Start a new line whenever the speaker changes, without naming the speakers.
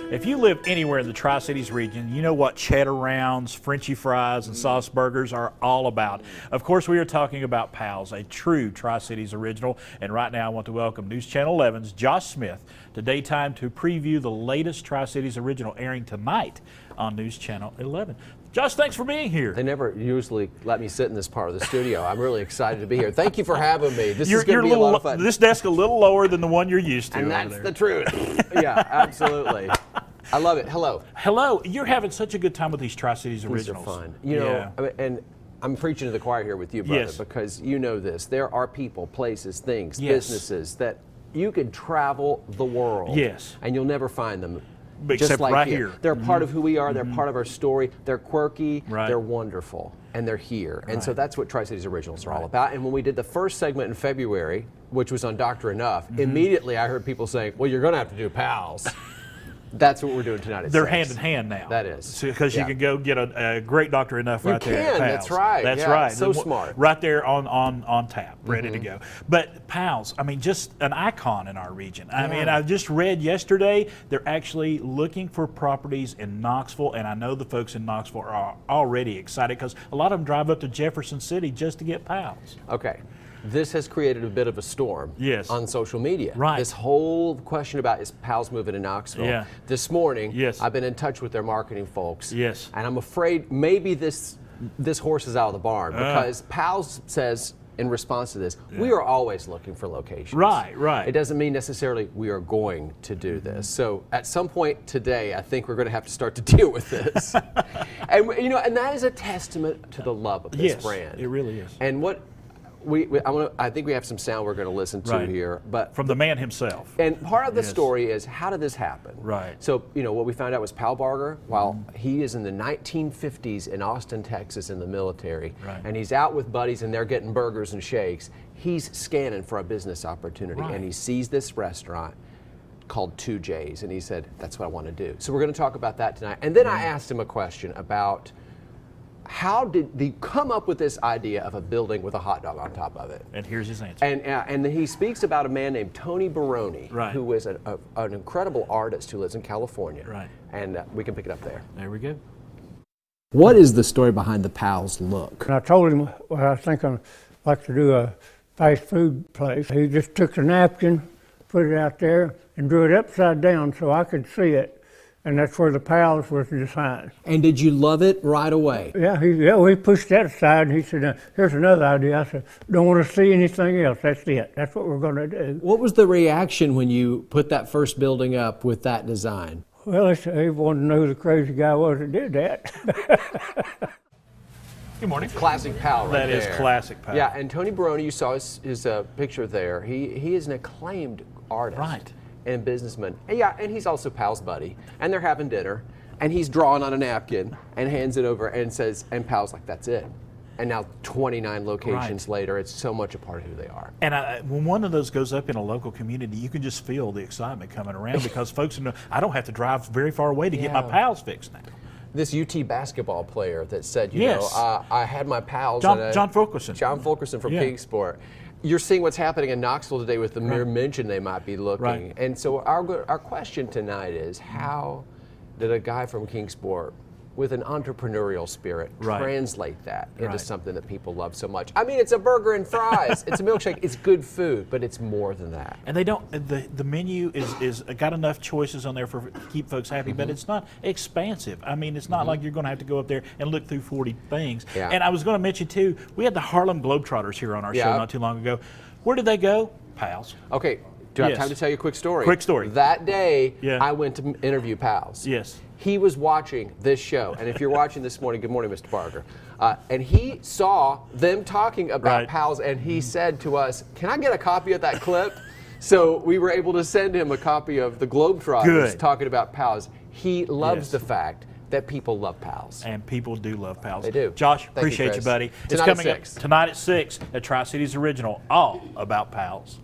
If you live anywhere in the Tri-Cities region, you know what cheddar rounds, Frenchy fries, and sauce burgers are all about. Of course, we are talking about Pal's, a true Tri-Cities original. And right now, I want to welcome News Channel 11's Josh Smith to Daytime to preview the latest Tri-Cities original airing tonight on News Channel 11. Josh, thanks for being here.
They never usually let me sit in this part of the studio. I'm really excited to be here. Thank you for having me. This is going to be a lot of fun.
This desk a little lower than the one you're used to.
And that's the truth. Yeah, absolutely. I love it. Hello.
Hello. You're having such a good time with these Tri-Cities originals.
These are fun. You know, and I'm preaching to the choir here with you, brother, because you know this. There are people, places, things, businesses that you could travel the world. And you'll never find them.
Except
just like
right here.
They're part of who we are. They're part of our story. They're quirky. They're wonderful. And they're here. And so that's what Tri-Cities Originals are all about. And when we did the first segment in February, which was on Dr. Enough, immediately I heard people saying, well, you're going to have to do Pals. That's what we're doing tonight at
They're
6.
hand in hand now.
That is.
Because you can go get a great Dr. Enough right there.
You can, that's right.
That's right.
So smart.
Right there on tap, ready to go. But Pal's, I mean, just an icon in our region. I mean, I just read yesterday they're actually looking for properties in Knoxville, and I know the folks in Knoxville are already excited because a lot of them drive up to Jefferson City just to get Pal's.
Okay. This has created a bit of a storm on social media. This whole question about is Pal's moving to Knoxville. This morning, I've been in touch with their marketing folks. And I'm afraid maybe this horse is out of the barn because Pal's says in response to this, we are always looking for locations. It doesn't mean necessarily we are going to do this. So at some point today, I think we're going to have to start to deal with this. And you know, and that is a testament to the love of this brand.
It really is.
And what I think we have some sound we're going to listen to here, but
from the man himself.
And part of the story is, how did this happen? So, you know, what we found out was Pal Barger, while he is in the 1950s in Austin, Texas, in the military, and he's out with buddies and they're getting burgers and shakes. He's scanning for a business opportunity, and he sees this restaurant called 2J's, and he said, "That's what I want to do." So we're going to talk about that tonight. And then I asked him a question about, how did they come up with this idea of a building with a hot dog on top of it?
And here's his answer.
And he speaks about a man named Tony Baroni, who is an incredible artist who lives in California. And we can pick it up there.
There we go.
What is the story behind the Pal's look?
And I told him, well, I think I'd like to do a fast food place. He just took the napkin, put it out there, and drew it upside down so I could see it. And that's where the Pal's was designed.
And did you love it right away?
Yeah, he pushed that aside and he said, here's another idea. I said, don't want to see anything else. That's it. That's what we're going to do.
What was the reaction when you put that first building up with that design?
Well, he wanted to know who the crazy guy was that did that.
Good morning.
Classic Pal right there.
That is classic Pal.
Yeah, and Tony Baroni, you saw his picture there. He is an acclaimed artist. And businessman. And and he's also Pal's buddy. And they're having dinner, and he's drawing on a napkin and hands it over and says, and Pal's like, that's it. And now 29 locations later, it's so much a part of who they are.
And when one of those goes up in a local community, you can just feel the excitement coming around because folks know I don't have to drive very far away to get my Pal's fixed now.
This UT basketball player that said, you know, I had my Pal's.
John Fulkerson.
John Fulkerson from Kingsport. You're seeing what's happening in Knoxville today with the mere mention they might be looking. And so our question tonight is, how did a guy from Kingsport with an entrepreneurial spirit translate that into something that people love so much? I mean, it's a burger and fries. It's a milkshake. It's good food, but it's more than that.
And they don't. The menu is got enough choices on there for to keep folks happy, but it's not expansive. I mean, it's not like you're going to have to go up there and look through 40 things. And I was going to mention too, we had the Harlem Globetrotters here on our show not too long ago. Where did they go? Pal's.
Okay. Do I have time to tell you a quick story?
Quick story.
That day, I went to interview Pal's. He was watching this show, and if you're watching this morning, good morning, Mr. Barger. And he saw them talking about Pal's, and he said to us, "Can I get a copy of that clip?" So we were able to send him a copy of the Globetrotters talking about Pal's. He loves the fact that people love Pal's.
And people do love Pal's.
They do.
Josh, appreciate you, buddy. It's coming up tonight at 6 at Tri-Cities Original, all about Pal's.